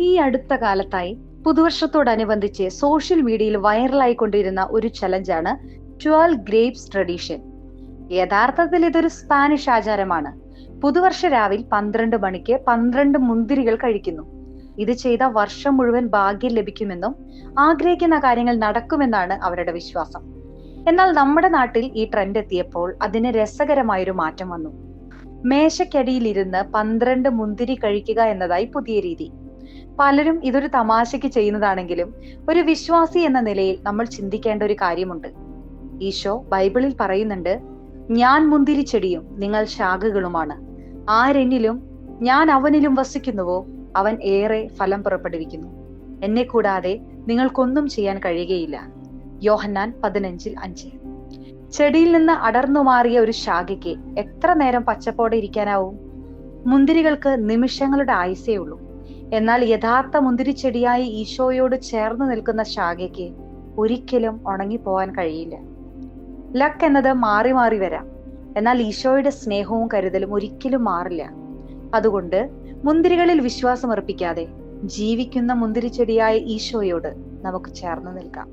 ഈ അടുത്ത കാലത്തായി പുതുവർഷത്തോടനുബന്ധിച്ച് സോഷ്യൽ മീഡിയയിൽ വൈറലായിക്കൊണ്ടിരുന്ന ഒരു ചലഞ്ചാണ് 12 ഗ്രേപ്സ് ട്രഡീഷൻ. യഥാർത്ഥത്തിൽ ഇതൊരു സ്പാനിഷ് ആചാരമാണ്. പുതുവർഷ രാവിൽ 12 മണിക്ക് 12 മുന്തിരികൾ കഴിക്കുന്നു. ഇത് ചെയ്ത വർഷം മുഴുവൻ ഭാഗ്യം ലഭിക്കുമെന്നും ആഗ്രഹിക്കുന്ന കാര്യങ്ങൾ നടക്കുമെന്നാണ് അവരുടെ വിശ്വാസം. എന്നാൽ നമ്മുടെ നാട്ടിൽ ഈ ട്രെൻഡ് എത്തിയപ്പോൾ അതിന് രസകരമായൊരു മാറ്റം വന്നു. മേശയ്ക്കടിയിലിരുന്ന് 12 മുന്തിരി കഴിക്കുക എന്നതായി പുതിയ രീതി. പലരും ഇതൊരു തമാശയ്ക്ക് ചെയ്യുന്നതാണെങ്കിലും ഒരു വിശ്വാസി എന്ന നിലയിൽ നമ്മൾ ചിന്തിക്കേണ്ട ഒരു കാര്യമുണ്ട്. ഈശോ ബൈബിളിൽ പറയുന്നുണ്ട്, ഞാൻ മുന്തിരിച്ചെടിയും നിങ്ങൾ ശാഖകളുമാണ്. ആരെന്നിലും ഞാൻ അവനിലും വസിക്കുന്നുവോ അവൻ ഏറെ ഫലം പുറപ്പെടുവിക്കുന്നു. എന്നെ കൂടാതെ നിങ്ങൾക്കൊന്നും ചെയ്യാൻ കഴിയുകയില്ല. യോഹന്നാൻ 15:5. ചെടിയിൽ നിന്ന് അടർന്നു മാറിയ ഒരു ശാഖയ്ക്ക് എത്ര നേരം പച്ചപ്പോടെ ഇരിക്കാനാവും? മുന്തിരികൾക്ക് നിമിഷങ്ങളുടെ ആയുസേ ഉള്ളൂ. എന്നാൽ യഥാർത്ഥ മുന്തിരിച്ചെടിയായി ഈശോയോട് ചേർന്ന് നിൽക്കുന്ന ശാഖയ്ക്ക് ഒരിക്കലും ഉണങ്ങിപ്പോവാൻ കഴിയില്ല. ലക്ക് എന്നത് മാറി മാറി വരാം, എന്നാൽ ഈശോയുടെ സ്നേഹവും കരുതലും ഒരിക്കലും മാറില്ല. അതുകൊണ്ട് മുന്തിരികളിൽ വിശ്വാസം അർപ്പിക്കാതെ ജീവിക്കുന്ന മുന്തിരിച്ചെടിയായ ഈശോയോട് നമുക്ക് ചേർന്ന് നിൽക്കാം.